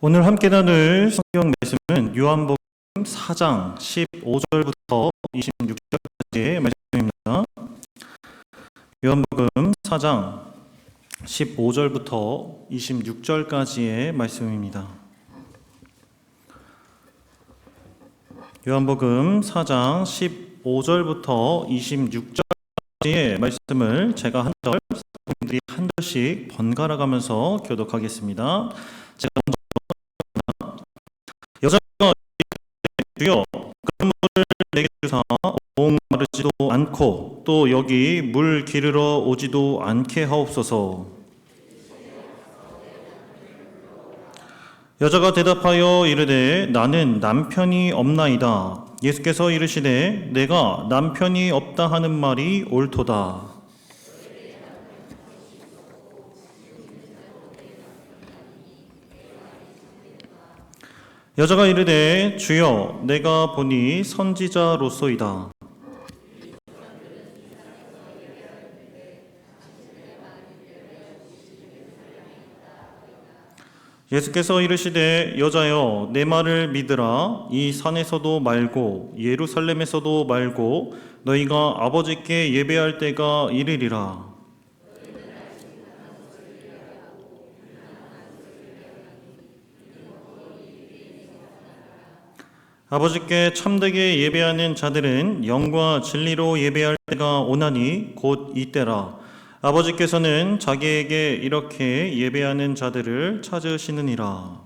오늘 함께 나눌 성경 말씀은 요한복음 4장 15절부터 26절까지의 말씀입니다. 요한복음 4장 15절부터 26절까지의 말씀입니다. 요한복음 4장 15절부터 26절까지의 말씀을 제가 한 절, 여러분들이 한 절씩 번갈아 가면서 교독하겠습니다. 제가 먼저 여자가 주여 그 물을 내게 주사 목마르지도 않고 또 여기 물 기르러 오지도 않게 하옵소서. 여자가 대답하여 이르되 나는 남편이 없나이다. 예수께서 이르시되 내가 남편이 없다 하는 말이 옳도다. 여자가 이르되 주여 내가 보니 선지자로소이다. 예수께서 이르시되 여자여 내 말을 믿으라. 이 산에서도 말고 예루살렘에서도 말고 너희가 아버지께 예배할 때가 이르리라. 아버지께 참되게 예배하는 자들은 영과 진리로 예배할 때가 오나니 곧 이때라. 아버지께서는 자기에게 이렇게 예배하는 자들을 찾으시느니라.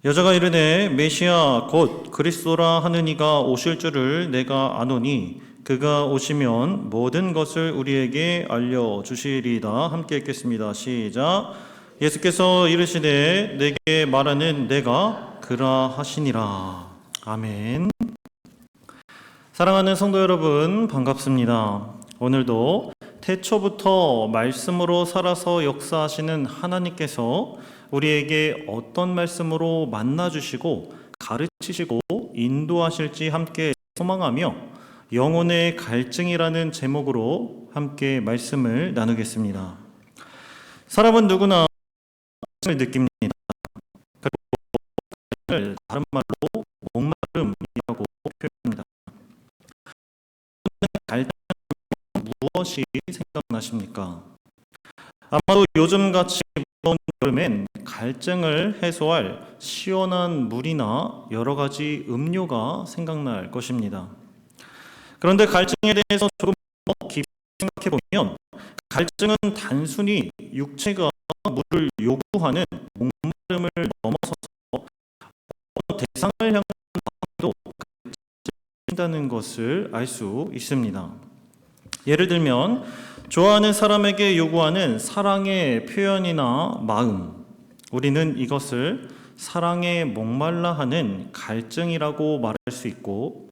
여자가 이르되 메시아 곧 그리스도라 하는 이가 오실 줄을 내가 아노니 그가 오시면 모든 것을 우리에게 알려주시리이다. 함께 읽겠습니다. 시작. 예수께서 이르시되 내게 말하는 내가 그라 하시니라. 아멘. 사랑하는 성도 여러분, 반갑습니다. 오늘도 태초부터 말씀으로 살아서 역사하시는 하나님께서 우리에게 어떤 말씀으로 만나주시고 가르치시고 인도하실지 함께 소망하며 영혼의 갈증이라는 제목으로 함께 말씀을 나누겠습니다. 사람은 누구나 갈증을 느낍니다. 그리고 다른 말로 목마름이라고 표현합니다. 갈증 무엇이 생각나십니까? 아마도 요즘같이 무더운 여름엔 갈증을 해소할 시원한 물이나 여러 가지 음료가 생각날 것입니다. 그런데 갈증에 대해서 조금 더 깊이 생각해 보면 갈증은 단순히 육체가 물을 요구하는 목마름을 넘어서서 어떤 대상을 향한 마음도 갈증이라는 것을 알 수 있습니다. 예를 들면 좋아하는 사람에게 요구하는 사랑의 표현이나 마음, 우리는 이것을 사랑에 목말라 하는 갈증이라고 말할 수 있고,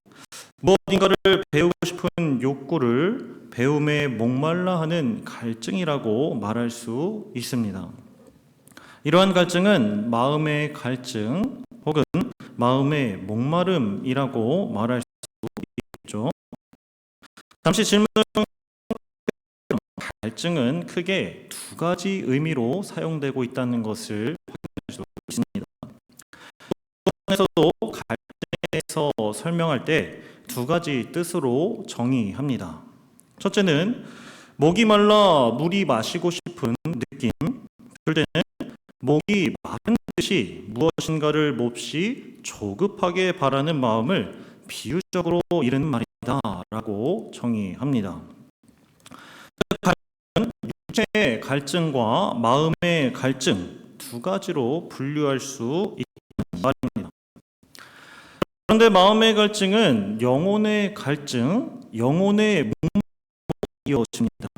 무엇인가를 배우고 싶은 욕구를 배움에 목말라 하는 갈증이라고 말할 수 있습니다. 이러한 갈증은 마음의 갈증 혹은 마음의 목마름이라고 말할 수 있죠. 잠시 질문을 갈증은 크게 두 가지 의미로 사용되고 있다는 것을 확인할 수 있습니다. 에서도 갈증에 대해서 설명할 때 두 가지 뜻으로 정의합니다. 첫째는 목이 말라 물이 마시고 싶은 느낌, 둘째는 목이 마른 듯이 무엇인가를 몹시 조급하게 바라는 마음을 비유적으로 이르는 말이다 라고 정의합니다. 갈증은 육체의 갈증과 마음의 갈증 두 가지로 분류할 수 있다는 말입니다. 그런데 마음의 갈증은 영혼의 갈증, 영혼의 목마름으로 이어집니다.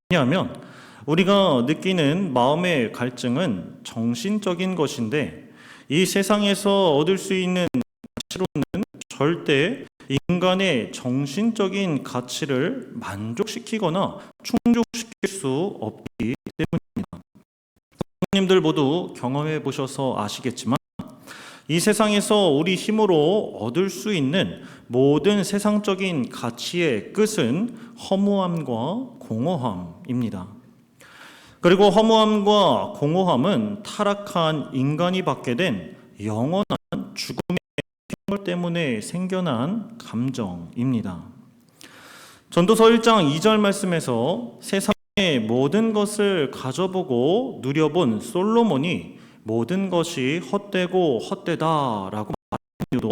왜냐하면 우리가 느끼는 마음의 갈증은 정신적인 것인데 이 세상에서 얻을 수 있는 가치로는 절대 인간의 정신적인 가치를 만족시키거나 충족시킬 수 없기 때문입니다. 성도님들 모두 경험해 보셔서 아시겠지만 이 세상에서 우리 힘으로 얻을 수 있는 모든 세상적인 가치의 끝은 허무함과 공허함입니다. 그리고 허무함과 공허함은 타락한 인간이 받게 된 영원한 죽음의 핑벌 때문에 생겨난 감정입니다. 전도서 1장 2절 말씀에서 세상의 모든 것을 가져보고 누려본 솔로몬이 모든 것이 헛되고 헛되다라고 말한 이유도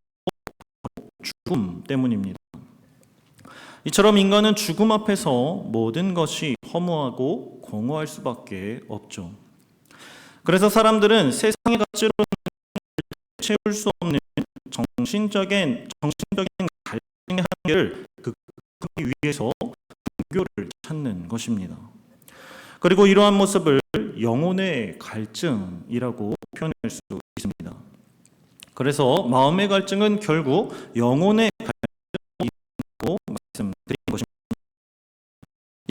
죽음 때문입니다. 이처럼 인간은 죽음 앞에서 모든 것이 허무하고 공허할 수밖에 없죠. 그래서 사람들은 세상의 가치로 채울 수 없는 정신적인 갈등의 한계를 극복하기 위해서 종교를 찾는 것입니다. 그리고 이러한 모습을 영혼의 갈증이라고 표현할 수 있습니다. 그래서 마음의 갈증은 결국 영혼의 갈증이라고 말씀드린 것입니다.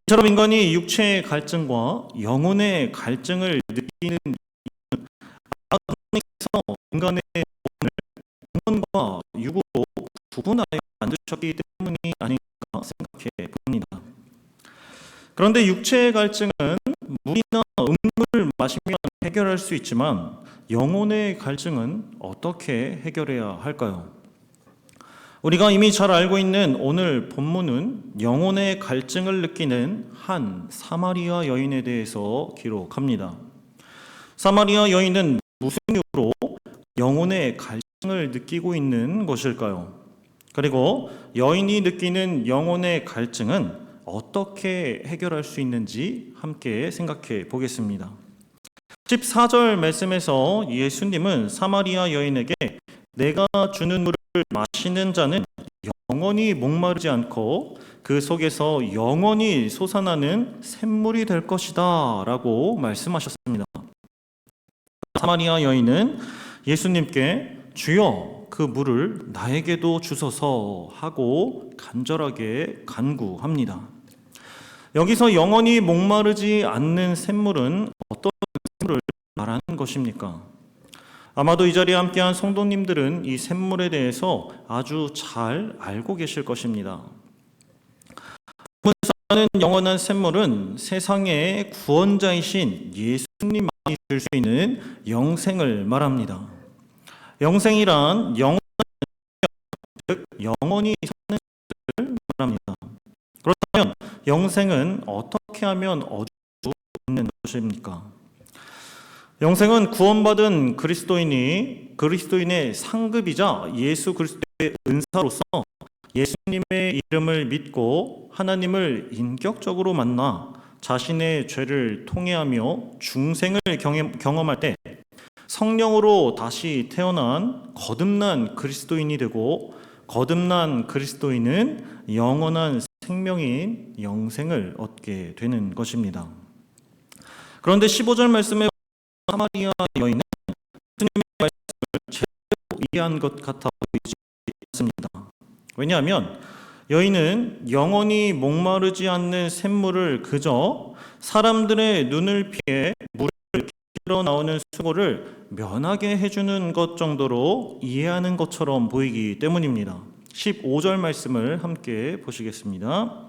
이처럼 인간이 육체의 갈증과 영혼의 갈증을 느끼는 이유는 하나님께서 인간의 영혼과 육으로 구분하여 만드셨기 때문이 아닌가 생각해 봅니다. 그런데 육체의 갈증은 물이나 음료를 마시면 해결할 수 있지만 영혼의 갈증은 어떻게 해결해야 할까요? 우리가 이미 잘 알고 있는 오늘 본문은 영혼의 갈증을 느끼는 한 사마리아 여인에 대해서 기록합니다. 사마리아 여인은 무슨 이유로 영혼의 갈증을 느끼고 있는 것일까요? 그리고 여인이 느끼는 영혼의 갈증은 어떻게 해결할 수 있는지 함께 생각해 보겠습니다. 14절 말씀에서 예수님은 사마리아 여인에게 내가 주는 물을 마시는 자는 영원히 목마르지 않고 그 속에서 영원히 솟아나는 샘물이 될 것이다 라고 말씀하셨습니다. 사마리아 여인은 예수님께 주여 그 물을 나에게도 주소서 하고 간절하게 간구합니다. 여기서 영원히 목마르지 않는 샘물은 어떤 샘물을 말하는 것입니까? 아마도 이 자리에 함께한 성도님들은 이 샘물에 대해서 아주 잘 알고 계실 것입니다. 하는 영원한 샘물은 세상의 구원자이신 예수님만이 줄 수 있는 영생을 말합니다. 영생이란 영원한 즉 영원히 사는 것을 말합니다. 그렇다면 영생은 어떻게 하면 얻을 수 있는 것입니까? 영생은 구원받은 그리스도인의 상급이자 예수 그리스도의 은사로서 예수님의 이름을 믿고 하나님을 인격적으로 만나 자신의 죄를 통회하며 중생을 경험할 때 성령으로 다시 태어난 거듭난 그리스도인이 되고 거듭난 그리스도인은 영원한 생명인 영생을 얻게 되는 것입니다. 그런데 15절 말씀에 사마리아 여인은 예수님의 말씀을 제대로 이해한 것 같아 보이지 않습니다. 왜냐하면 여인은 영원히 목마르지 않는 샘물을 그저 사람들의 눈을 피해 물을 길어 나오는 수고를 면하게 해주는 것 정도로 이해하는 것처럼 보이기 때문입니다. 15절 말씀을 함께 보시겠습니다.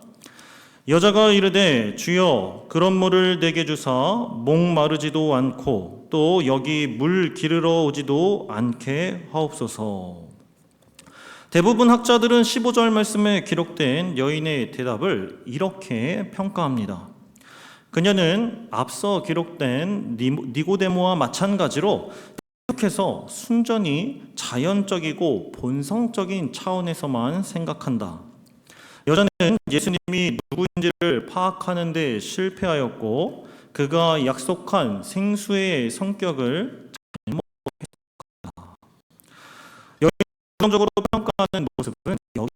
여자가 이르되 주여 그런 물을 내게 주사 목마르지도 않고 또 여기 물 기르러 오지도 않게 하옵소서. 대부분 학자들은 15절 말씀에 기록된 여인의 대답을 이렇게 평가합니다. 그녀는 앞서 기록된 니고데모와 마찬가지로 계속해서 순전히 자연적이고 본성적인 차원에서만 생각한다. 여자는 예수님이 누구인지를 파악하는 데 실패하였고 그가 약속한 생수의 성격을 잘못했다. 여인을 부정적으로 평가하는 모습은 여기서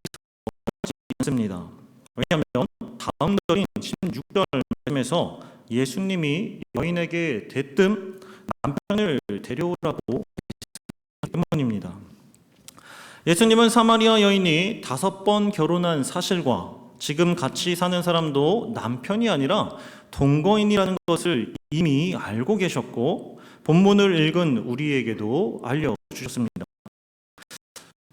하지 않습니다. 왜냐하면 다음 절인 16절 말씀에서 예수님이 여인에게 대뜸 남편을 데려오라고 했기 때문입니다. 예수님은 사마리아 여인이 5번 결혼한 사실과 지금 같이 사는 사람도 남편이 아니라 동거인이라는 것을 이미 알고 계셨고 본문을 읽은 우리에게도 알려주셨습니다.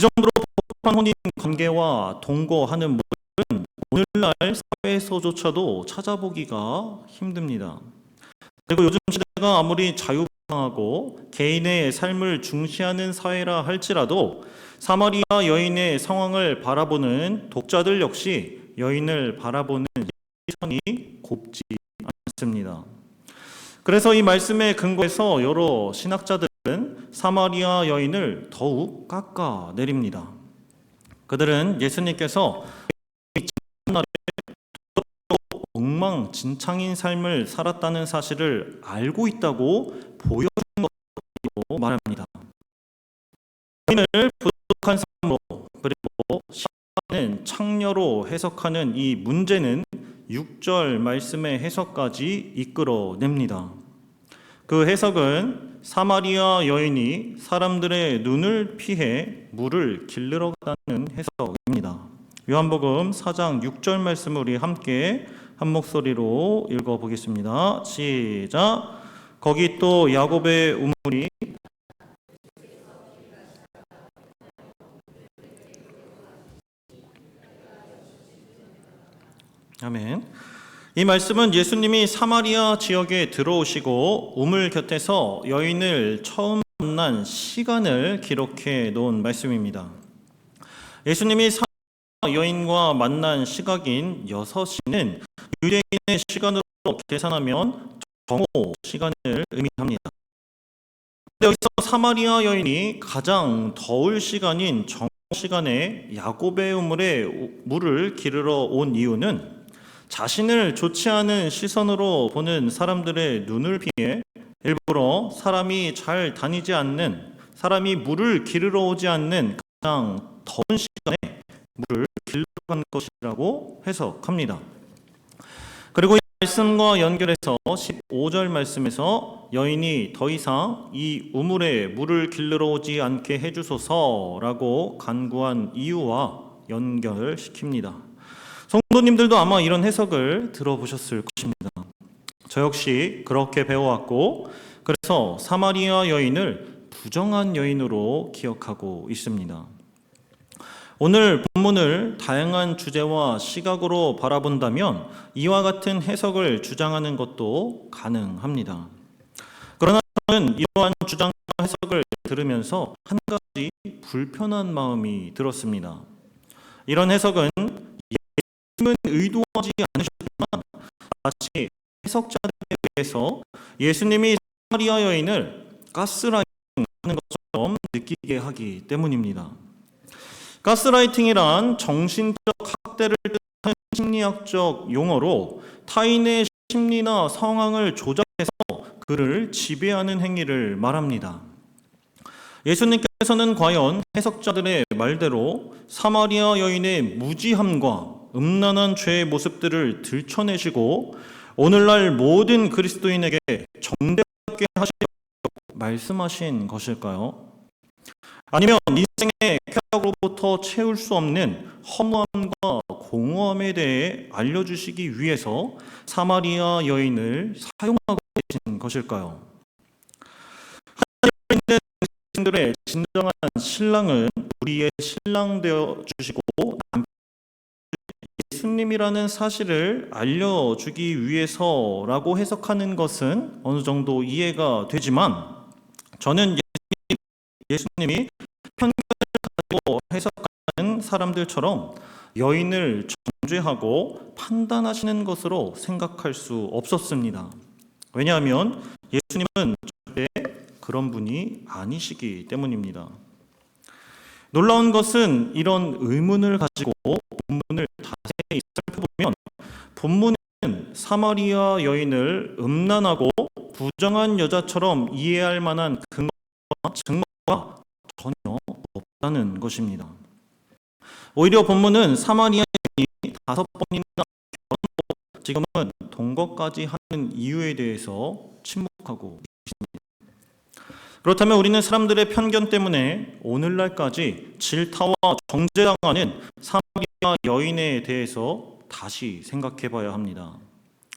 정도로 복잡한 혼인 관계와 동거하는 모습은 오늘날 사회에서조차도 찾아보기가 힘듭니다. 그리고 요즘 시대가 아무리 자유분방하고 개인의 삶을 중시하는 사회라 할지라도 사마리아 여인의 상황을 바라보는 독자들 역시 여인을 바라보는 시선이 곱지 않습니다. 그래서 이 말씀에 근거해서 여러 신학자들은 사마리아 여인을 더욱 깎아내립니다. 그들은 예수님께서 지난날에 엉망진창인 삶을 살았다는 사실을 알고 있다고 보여준 것으로 말합니다. 여인을 부족한 삶으로 그리고 시간은 창녀로 해석하는 이 문제는 6절 말씀의 해석까지 이끌어냅니다. 그 해석은 사마리아 여인이 사람들의 눈을 피해 물을 길르러 갔다는 해석입니다. 요한복음 4장 6절 말씀을 우리 함께 한 목소리로 읽어보겠습니다. 시작. 거기 또 야곱의 우물이 아멘. 이 말씀은 예수님이 사마리아 지역에 들어오시고 우물 곁에서 여인을 처음 만난 시간을 기록해 놓은 말씀입니다. 예수님이 사마리아 여인과 만난 시각인 6시는 유대인의 시간으로 계산하면 정오 시간을 의미합니다. 여기서 사마리아 여인이 가장 더울 시간인 정오 시간에 야곱의 우물에 물을 기르러 온 이유는 자신을 좋지 않은 시선으로 보는 사람들의 눈을 피해 일부러 사람이 잘 다니지 않는, 사람이 물을 기르러 오지 않는 가장 더운 시간에 물을 기르러 간 것이라고 해석합니다. 그리고 이 말씀과 연결해서 15절 말씀에서 여인이 더 이상 이 우물에 물을 길르러 오지 않게 해주소서라고 간구한 이유와 연결시킵니다. 성도님들도 아마 이런 해석을 들어보셨을 것입니다. 저 역시 그렇게 배워왔고 그래서 사마리아 여인을 부정한 여인으로 기억하고 있습니다. 오늘 본문을 다양한 주제와 시각으로 바라본다면 이와 같은 해석을 주장하는 것도 가능합니다. 그러나 저는 이러한 주장과 해석을 들으면서 한 가지 불편한 마음이 들었습니다. 이런 해석은 예수님은 의도하지 않으셨지만 마치 해석자들에 의해서 예수님이 사마리아 여인을 가스라이팅하는 것처럼 느끼게 하기 때문입니다. 가스라이팅이란 정신적 학대를 뜻하는 심리학적 용어로 타인의 심리나 상황을 조작해서 그를 지배하는 행위를 말합니다. 예수님께서는 과연 해석자들의 말대로 사마리아 여인의 무지함과 음란한 죄의 모습들을 들춰내시고 오늘날 모든 그리스도인에게 정죄받게 하시려고 말씀하신 것일까요? 아니면 인생의 쾌락으로부터 채울 수 없는 허무함과 공허함에 대해 알려주시기 위해서 사마리아 여인을 사용하고 계신 것일까요? 하나님의 당신들의 진정한 신랑은 우리의 신랑 되어 주시고 예수님이라는 사실을 알려주기 위해서라고 해석하는 것은 어느 정도 이해가 되지만 저는 예수님이 편견을 가지고 해석하는 사람들처럼 여인을 정죄하고 판단하시는 것으로 생각할 수 없었습니다. 왜냐하면 예수님은 절대 그런 분이 아니시기 때문입니다. 놀라운 것은 이런 의문을 가지고 본문을 자세히 살펴보면 본문은 사마리아 여인을 음란하고 부정한 여자처럼 이해할 만한 근거와 증거가 전혀 없다는 것입니다. 오히려 본문은 사마리아 여인이 5번이나 결혼하고 지금은 동거까지 하는 이유에 대해서 침묵하고 있습니다. 그렇다면 우리는 사람들의 편견 때문에 오늘날까지 질타와 정죄당하는 사마리아 여인에 대해서 다시 생각해 봐야 합니다.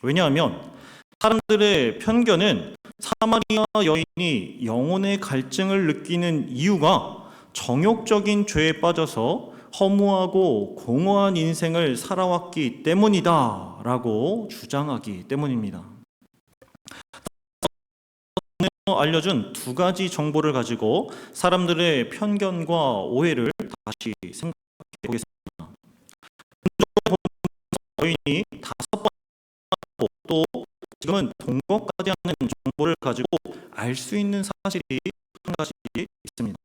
왜냐하면 사람들의 편견은 사마리아 여인이 영혼의 갈증을 느끼는 이유가 정욕적인 죄에 빠져서 허무하고 공허한 인생을 살아왔기 때문이다 라고 주장하기 때문입니다. 알려준 두 가지 정보를 가지고 사람들의 편견과 오해를 다시 생각해 보겠습니다. 여인이 다섯 번 또 지금은 동거까지 하는 정보를 가지고 알 수 있는 사실이 한 가지 있습니다.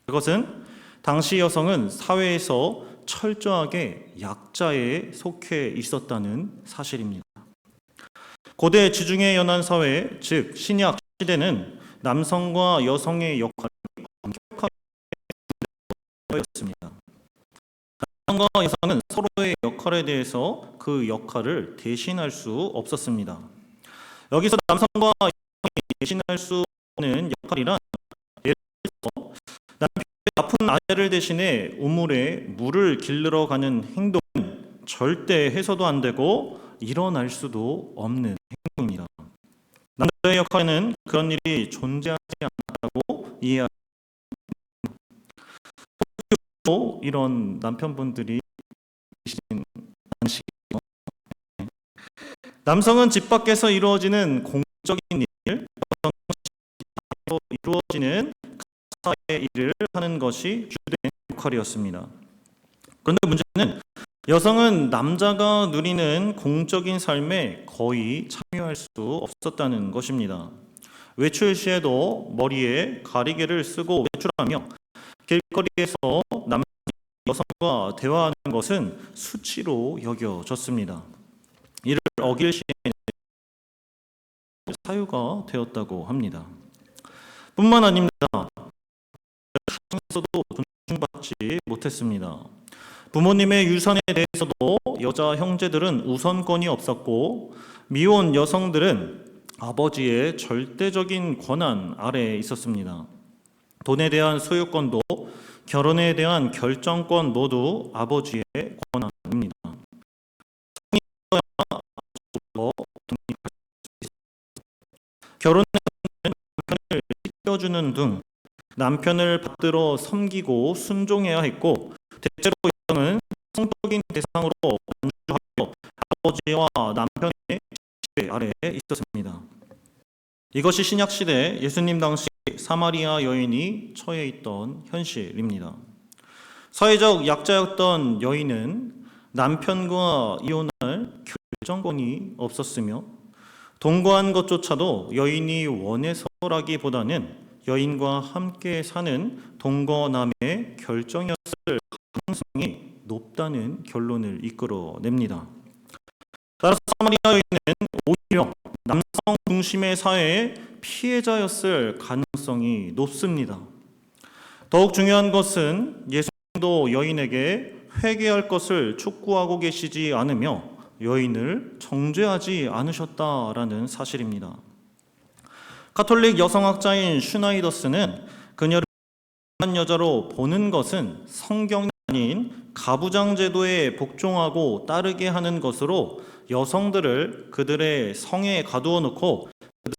그것은 당시 여성은 사회에서 철저하게 약자에 속해 있었다는 사실입니다. 고대 지중해 연안 사회, 즉 신약 시대는 남성과 여성의 역할이 엄격하게 되었습니다. 남성과 여성은 서로의 역할에 대해서 그 역할을 대신할 수 없었습니다. 여기서 남성과 여성이 대신할 수 없는 역할이란, 예를 들어 남편이 아픈 아내를 대신해 우물에 물을 길르러 가는 행동은 절대 해서도 안 되고 일어날 수도 없는 행동입니다. 남자의 역할에는 그런 일이 존재하지 않는다고 이해합니다. 이런 남편분들이 계시진 않으시죠? 남성은 집 밖에서 이루어지는 공적인 일, 여성은 이루어지는 사회의 일을 하는 것이 주된 역할이었습니다. 그런데 문제는 여성은 남자가 누리는 공적인 삶에 거의 참여할 수 없었다는 것입니다. 외출 시에도 머리에 가리개를 쓰고 외출하며 길거리에서 남성이 여성과 대화하는 것은 수치로 여겨졌습니다. 이를 어길 시에는 사유가 되었다고 합니다. 뿐만 아닙니다. 가정에서도 존중받지 못했습니다. 부모님의 유산에 대해서도 여자 형제들은 우선권이 없었고, 미혼 여성들은 아버지의 절대적인 권한 아래에 있었습니다. 돈에 대한 소유권도 결혼에 대한 결정권 모두 아버지의 권한입니다. 결혼은 남편을 지켜주는 등 남편을 받들어 섬기고 순종해야 했고, 대체로 여성은 성적인 대상으로 안주하여 아버지와 남편의 지배 아래에 있었습니다. 이것이 신약시대 예수님 당시 사마리아 여인이 처해 있던 현실입니다. 사회적 약자였던 여인은 남편과 이혼할 결정권이 없었으며, 동거한 것조차도 여인이 원해서라기보다는 여인과 함께 사는 동거남의 결정이었을 가능성이 높다는 결론을 이끌어냅니다. 따라서 사마리아 여인은 오히려 남성 중심의 사회의 피해자였을 가능성이 높습니다. 더욱 중요한 것은 예수님도 여인에게 회개할 것을 촉구하고 계시지 않으며 여인을 정죄하지 않으셨다라는 사실입니다. 가톨릭 여성학자인 슈나이더스는 그녀를 한 여자로 보는 것은 성경이 아닌 가부장 제도에 복종하고 따르게 하는 것으로 여성들을 그들의 성에 가두어 놓고 그들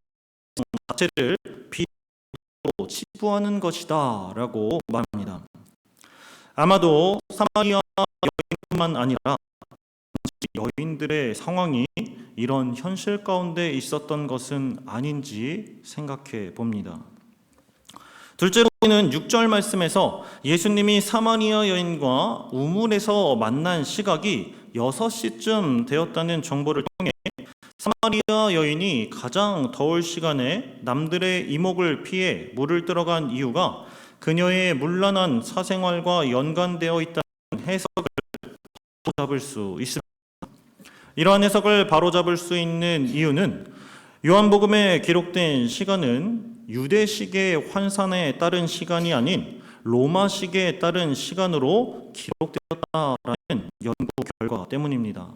자체를 비로 치부하는 것이다 라고 말합니다. 아마도 사마리아 여인뿐만 아니라 여인들의 상황이 이런 현실 가운데 있었던 것은 아닌지 생각해 봅니다. 둘째로 우리는 6절 말씀에서 예수님이 사마리아 여인과 우물에서 만난 시각이 6시쯤 되었다는 정보를 통해 사마리아 여인이 가장 더울 시간에 남들의 이목을 피해 물을 들어간 이유가 그녀의 문란한 사생활과 연관되어 있다는 해석을 바로잡을 수 있습니다. 이러한 해석을 바로잡을 수 있는 이유는 요한복음에 기록된 시간은 유대식의 환산에 따른 시간이 아닌 로마식에 따른 시간으로 기록되었다라는 연구 결과 때문입니다.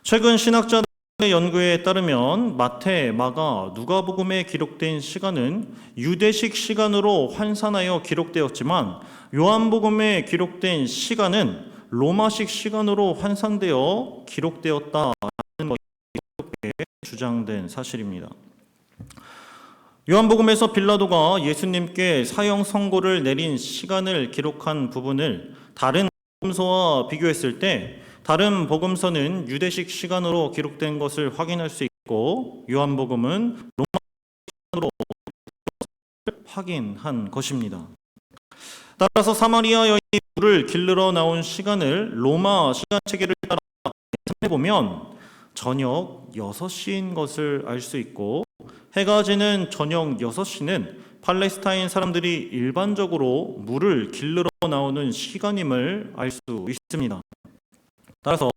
최근 신학자들의 연구에 따르면 마태, 마가, 누가복음에 기록된 시간은 유대식 시간으로 환산하여 기록되었지만 요한복음에 기록된 시간은 로마식 시간으로 환산되어 기록되었다라는 것이 주장된 사실입니다. 요한복음에서 빌라도가 예수님께 사형 선고를 내린 시간을 기록한 부분을 다른 복음서와 비교했을 때 다른 복음서는 유대식 시간으로 기록된 것을 확인할 수 있고 요한복음은 로마로 확인한 것입니다. 따라서 사마리아 여인이 물을 길르러 나온 시간을 로마 시간 체계를 따라 해보면 저녁 6시인 것을 알 수 있고 해가 지는 저녁 6시는 팔레스타인 사람들이 일반적으로 물을 길르러 나오는 시간임을 알 수 있습니다. 따라서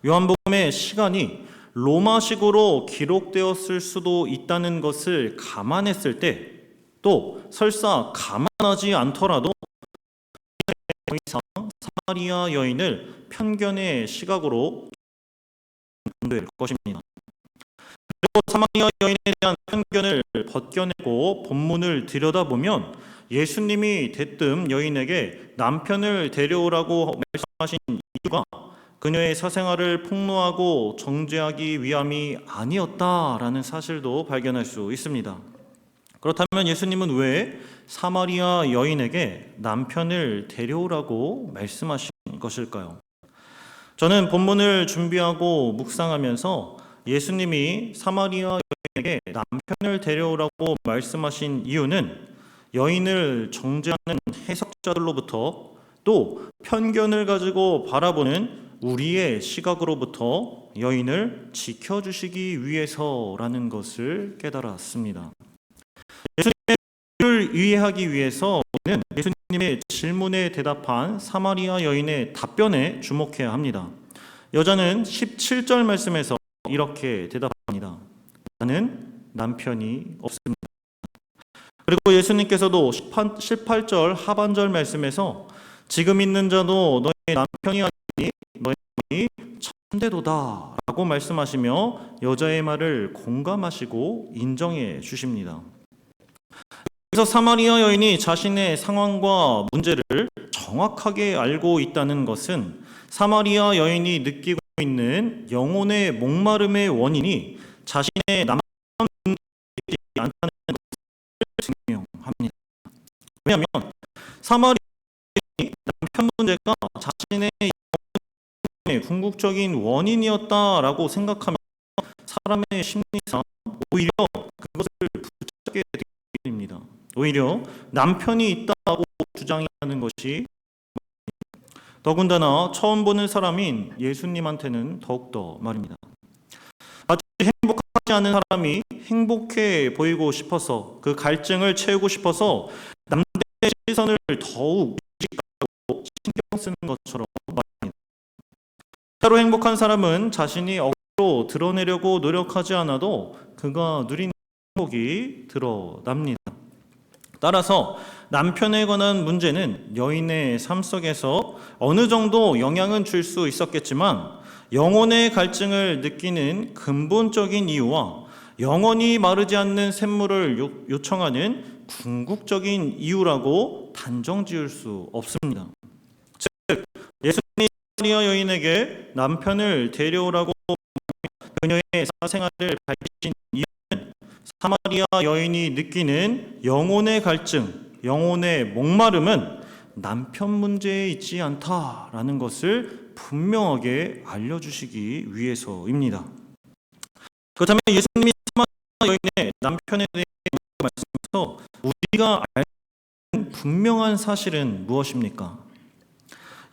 요한복음의 시간이 로마식으로 기록되었을 수도 있다는 것을 감안했을 때 또 설사 감안하지 않더라도 더 이상 사마리아 여인을 편견의 시각으로 될 것입니다. 그리고 사마리아 여인에 대한 편견을 벗겨내고 본문을 들여다보면 예수님이 대뜸 여인에게 남편을 데려오라고 말씀하신 이유가 그녀의 사생활을 폭로하고 정죄하기 위함이 아니었다라는 사실도 발견할 수 있습니다. 그렇다면 예수님은 왜 사마리아 여인에게 남편을 데려오라고 말씀하신 것일까요? 저는 본문을 준비하고 묵상하면서 예수님이 사마리아 여인에게 남편을 데려오라고 말씀하신 이유는 여인을 정죄하는 해석자들로부터 또 편견을 가지고 바라보는 우리의 시각으로부터 여인을 지켜주시기 위해서라는 것을 깨달았습니다. 예수님을 이해하기 위해서 우리는 예수님의 질문에 대답한 사마리아 여인의 답변에 주목해야 합니다. 여자는 17절 말씀에서 이렇게 대답합니다. 나는 남편이 없습니다. 그리고 예수님께서도 18절 하반절 말씀에서 지금 있는 자도 너의 남편이 아니니 너의 말이 참되도다 라고 말씀하시며 여자의 말을 공감하시고 인정해 주십니다. 그래서 사마리아 여인이 자신의 상황과 문제를 정확하게 알고 있다는 것은 사마리아 여인이 느끼고 있는 영혼의 목마름의 원인이 자신의 남편 문제이지 않다는 것을 증명합니다. 왜냐하면 사마리아 여인이 남편 문제가 자신의 영혼의 궁극적인 원인이었다라고 생각하면 사람의 심리상 오히려 그것을 붙잡게 됩니다. 오히려 남편이 있다고 주장하는 것이 더군다나 처음 보는 사람인 예수님한테는 더욱더 말입니다. 아직 행복하지 않은 사람이 행복해 보이고 싶어서 그 갈증을 채우고 싶어서 남들의 시선을 더욱 의식하고 신경 쓰는 것처럼 말입니다. 때로 행복한 사람은 자신이 억지로 드러내려고 노력하지 않아도 그가 누리는 행복이 드러납니다. 따라서 남편에 관한 문제는 여인의 삶 속에서 어느 정도 영향은 줄 수 있었겠지만 영혼의 갈증을 느끼는 근본적인 이유와 영원히 마르지 않는 샘물을 요청하는 궁극적인 이유라고 단정 지을 수 없습니다. 즉 예수님이 사마리아 여인에게 남편을 데려오라고 그녀의 사생활을 밝히신 이유는 사마리아 여인이 느끼는 영혼의 갈증, 영혼의 목마름은 남편 문제에 있지 않다라는 것을 분명하게 알려주시기 위해서입니다. 그렇다면 예수님이 사마리아 여인의 남편에 대해 말씀하셔서 우리가 알는 분명한 사실은 무엇입니까?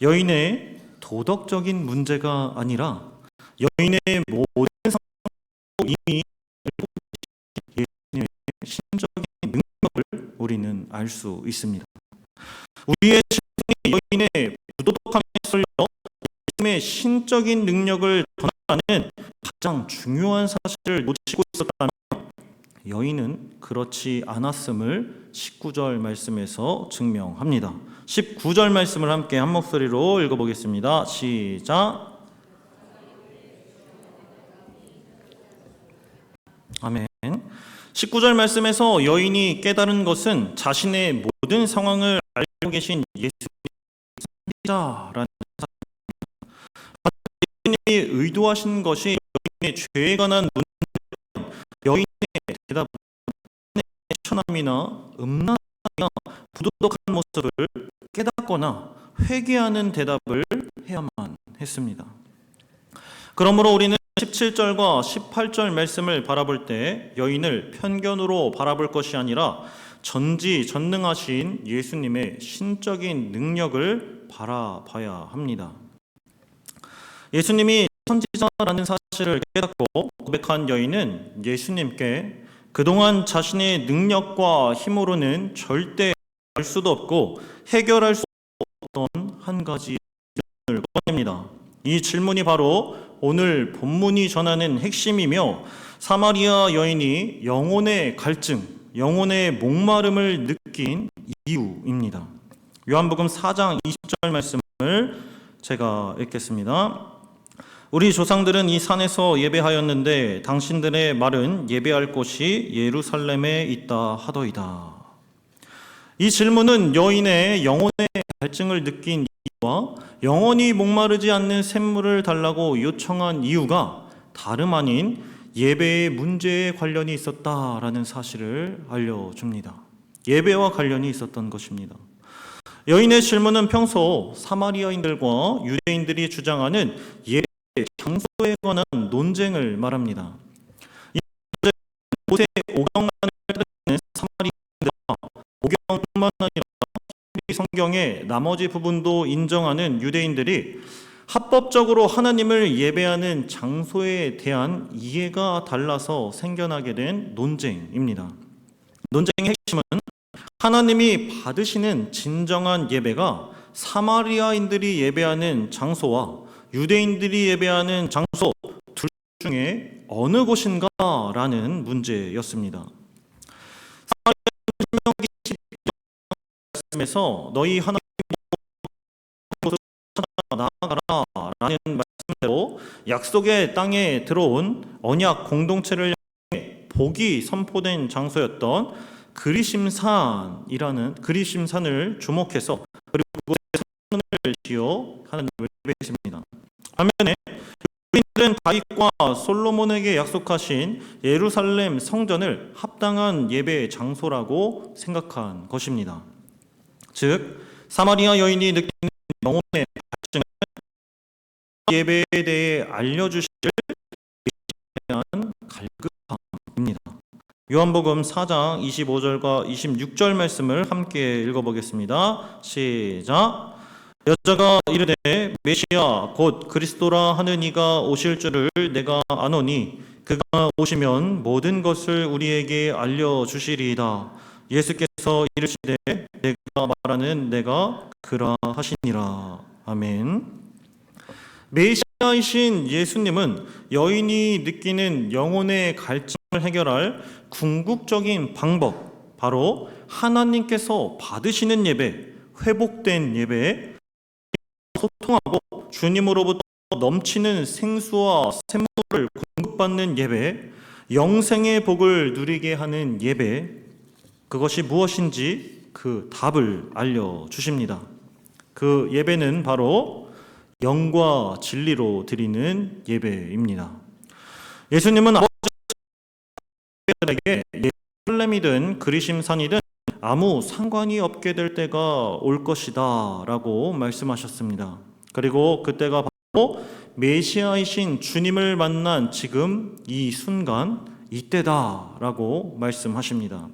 여인의 도덕적인 문제가 아니라 여인의 모든 상황을 이미 예수님의 신적인 능력을 우리는 알 수 있습니다. 우리의 질문이 여인의 부도덕함에 쏠려 예수님의 신적인 능력을 전하는 가장 중요한 사실을 놓치고 있었다면 여인은 그렇지 않았음을 19절 말씀에서 증명합니다. 19절 말씀을 함께 한 목소리로 읽어보겠습니다. 시작. 아멘. 19절 말씀에서 여인이 깨달은 것은 자신의 모든 상황을 알고 계신 예수님이라는 사실입니다. 예수님이 의도하신 것이 여인의 죄에 관한 문제는 여인의 대답은 비천함이나 음란함이나 부도덕한 모습을 깨닫거나 회개하는 대답을 해야만 했습니다. 그러므로 우리는 17절과 18절 말씀을 바라볼 때 여인을 편견으로 바라볼 것이 아니라 전지전능하신 예수님의 신적인 능력을 바라봐야 합니다. 예수님이 선지자라는 사실을 깨닫고 고백한 여인은 예수님께 그동안 자신의 능력과 힘으로는 절대 알 수도 없고 해결할 수 없던 한 가지 질문을 꺼냅니다. 이 질문이 바로 오늘 본문이 전하는 핵심이며 사마리아 여인이 영혼의 갈증, 영혼의 목마름을 느낀 이유입니다. 요한복음 4장 20절 말씀을 제가 읽겠습니다. 우리 조상들은 이 산에서 예배하였는데 당신들의 말은 예배할 곳이 예루살렘에 있다 하더이다. 이 질문은 여인의 영혼의 갈증을 느낀 이유와 영원히 목마르지 않는 샘물을 달라고 요청한 이유가 다름 아닌 예배의 문제에 관련이 있었다라는 사실을 알려줍니다. 예배와 관련이 있었던 것입니다. 여인의 질문은 평소 사마리아인들과 유대인들이 주장하는 예배 장소에 관한 논쟁을 말합니다. 이 모세 오경만을 따르는 사마리아인들과 오경뿐만 아니라 성경의 나머지 부분도 인정하는 유대인들이 합법적으로 하나님을 예배하는 장소에 대한 이해가 달라서 생겨나게 된 논쟁입니다. 논쟁의 핵심은 하나님이 받으시는 진정한 예배가 사마리아인들이 예배하는 장소와 유대인들이 예배하는 장소 둘 중에 어느 곳인가라는 문제였습니다. 신명기 12장 말씀에서 너희 하나님 곳을 찾아 나아가라라는 말씀대로 약속의 땅에 들어온 언약 공동체를 향해 복이 선포된 장소였던 그리심산을 주목해서 그리고 그곳에 성전을 지어 하나님을 예배했습니다. 반면에 유대인들은 다윗과 솔로몬에게 약속하신 예루살렘 성전을 합당한 예배 장소라고 생각한 것입니다. 즉 사마리아 여인이 느끼는 영혼의 갈증은 예배에 대해 알려주실 예수님에 대한 갈급함입니다. 요한복음 4장 25절과 26절 말씀을 함께 읽어보겠습니다. 시작. 여자가 이르되 메시아 곧 그리스도라 하는 이가 오실 줄을 내가 아노니 그가 오시면 모든 것을 우리에게 알려주시리이다. 예수께서 이르시되 내가 말하는 내가 그라 하시니라. 아멘. 메시아이신 예수님은 여인이 느끼는 영혼의 갈증을 해결할 궁극적인 방법, 바로 하나님께서 받으시는 예배, 회복된 예배, 소통하고 주님으로부터 넘치는 생수와 샘물을 공급받는 예배, 영생의 복을 누리게 하는 예배, 그것이 무엇인지 그 답을 알려주십니다. 그 예배는 바로 영과 진리로 드리는 예배입니다. 예수님은 아버지에게 예루살렘이든 그리심산이든 아무 상관이 없게 될 때가 올 것이다 라고 말씀하셨습니다. 그리고 그때가 바로 메시아이신 주님을 만난 지금 이 순간 이때다 라고 말씀하십니다.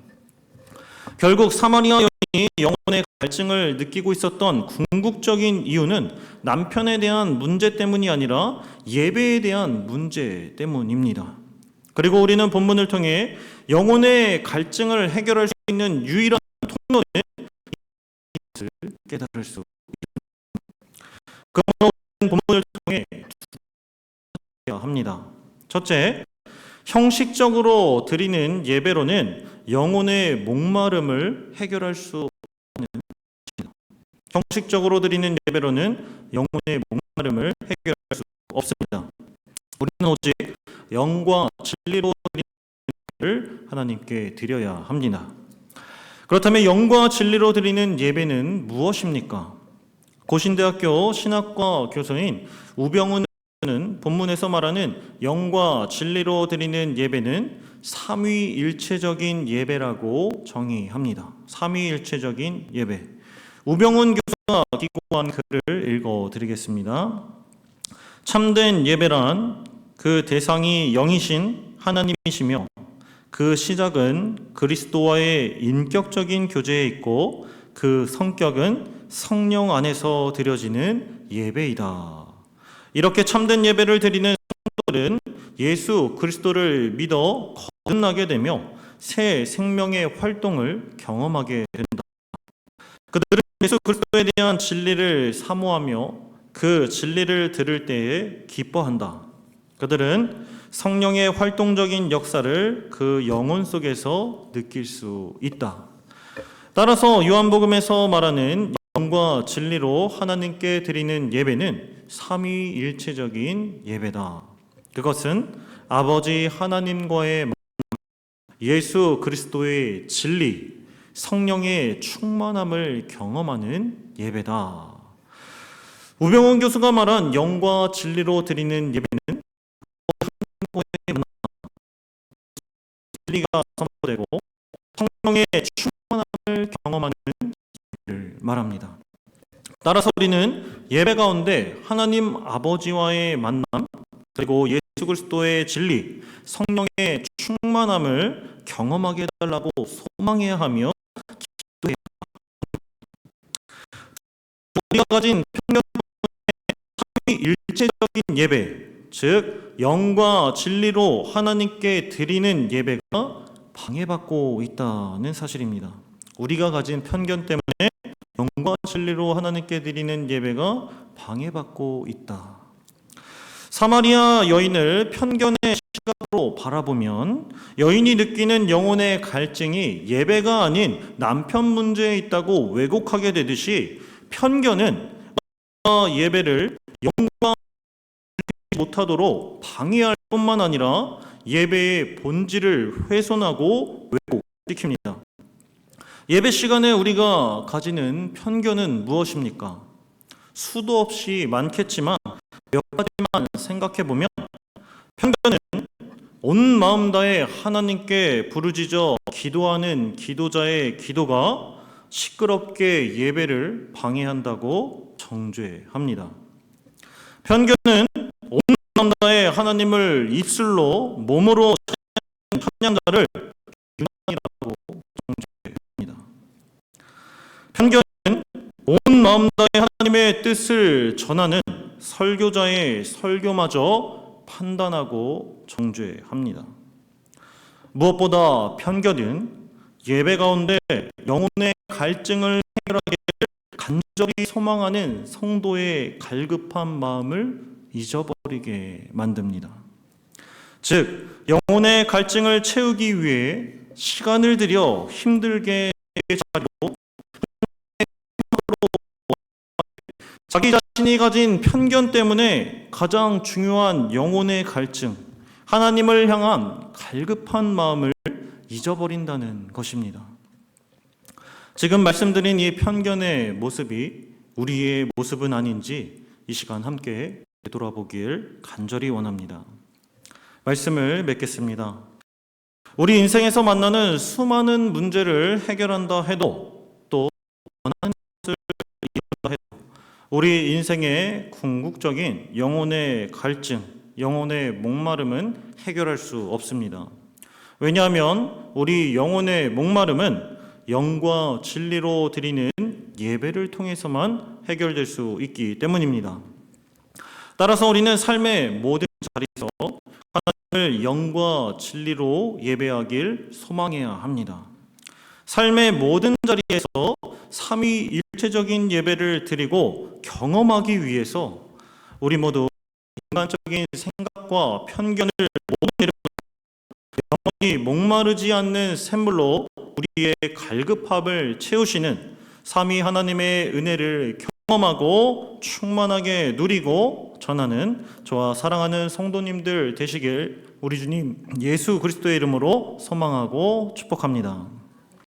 결국 사마리아 여인이 영혼의 갈증을 느끼고 있었던 궁극적인 이유는 남편에 대한 문제 때문이 아니라 예배에 대한 문제 때문입니다. 그리고 우리는 본문을 통해 영혼의 갈증을 해결할 수 있는 유일한 통로는 이것을 깨달을 수 있습니다. 그러므로 본문을 통해 해야 합니다. 첫째, 형식적으로 드리는 예배로는 영혼의 목마름을 해결할 수 없는 것입니다. 형식적으로 드리는 예배로는 영혼의 목마름을 해결할 수 없습니다. 우리는 오직 영과 진리로 드리는 예배를 하나님께 드려야 합니다. 그렇다면 영과 진리로 드리는 예배는 무엇입니까? 고신대학교 신학과 교수인 우병우는 본문에서 말하는 영과 진리로 드리는 예배는 삼위일체적인 예배라고 정의합니다. 삼위일체적인 예배. 우병훈 교수가 기고한 글을 읽어드리겠습니다. 참된 예배란 그 대상이 영이신 하나님이시며 그 시작은 그리스도와의 인격적인 교제에 있고 그 성격은 성령 안에서 드려지는 예배이다. 이렇게 참된 예배를 드리는 성도들은 예수 그리스도를 믿어 거듭나게 되며 새 생명의 활동을 경험하게 된다. 그들은 예수 그리스도에 대한 진리를 사모하며 그 진리를 들을 때에 기뻐한다. 그들은 성령의 활동적인 역사를 그 영혼 속에서 느낄 수 있다. 따라서 요한복음에서 말하는 영과 진리로 하나님께 드리는 예배는 삼위일체적인 예배다. 그것은 아버지 하나님과의 만남, 예수 그리스도의 진리, 성령의 충만함을 경험하는 예배다. 우병훈 교수가 말한 영과 진리로 드리는 예배는 진리가 선포되고 성령의 충만함을 경험하는 예배를 말합니다. 따라서 우리는 예배 가운데 하나님 아버지와의 만남, 그리고 예수 그리스도의 진리, 성령의 충만함을 경험하게 해달라고 소망해야 하며 기도해야 합니다. 우리가 가진 평균의 일체적인 예배, 즉 영과 진리로 하나님께 드리는 예배가 방해받고 있다는 사실입니다. 우리가 가진 편견 때문에 영과 진리로 하나님께 드리는 예배가 방해받고 있다. 사마리아 여인을 편견의 시각으로 바라보면 여인이 느끼는 영혼의 갈증이 예배가 아닌 남편 문제에 있다고 왜곡하게 되듯이 편견은 예배를 영과 못하도록 방해할 뿐만 아니라 예배의 본질을 훼손하고 왜곡시킵니다. 예배 시간에 우리가 가지는 편견은 무엇입니까? 수도 없이 많겠지만 몇 가지만 생각해 보면 편견은 온 마음 다해 하나님께 부르짖어 기도하는 기도자의 기도가 시끄럽게 예배를 방해한다고 정죄합니다. 편견은 온 마음 다해 하나님을 입술로 몸으로 찬양하는 찬양자를 유난이라고 정죄합니다. 편견은 온 마음 다해 하나님의 뜻을 전하는 설교자의 설교마저 판단하고 정죄합니다. 무엇보다 편견은 예배 가운데 영혼의 갈증을 해결하기를 간절히 소망하는 성도의 갈급한 마음을 잊어버리게 만듭니다. 즉, 영혼의 갈증을 채우기 위해 시간을 들여 힘들게 자리로 자기 자신이 가진 편견 때문에 가장 중요한 영혼의 갈증, 하나님을 향한 갈급한 마음을 잊어버린다는 것입니다. 지금 말씀드린 이 편견의 모습이 우리의 모습은 아닌지 이 시간 함께 되돌아보길 간절히 원합니다. 말씀을 맺겠습니다. 우리 인생에서 만나는 수많은 문제를 해결한다 해도 또 원하는 것을 이룬다 해도 우리 인생의 궁극적인 영혼의 갈증, 영혼의 목마름은 해결할 수 없습니다. 왜냐하면 우리 영혼의 목마름은 영과 진리로 드리는 예배를 통해서만 해결될 수 있기 때문입니다. 따라서 우리는 삶의 모든 자리에서 하나님을 영과 진리로 예배하길 소망해야 합니다. 삶의 모든 자리에서 삼위일체적인 예배를 드리고 경험하기 위해서 우리 모두 인간적인 생각과 편견을 모두 내려놓고 영원히 목마르지 않는 샘물로 우리의 갈급함을 채우시는 삼위 하나님의 은혜를 경험하고 충만하게 누리고 전하는 저와 사랑하는 성도님들 되시길 우리 주님 예수 그리스도의 이름으로 소망하고 축복합니다.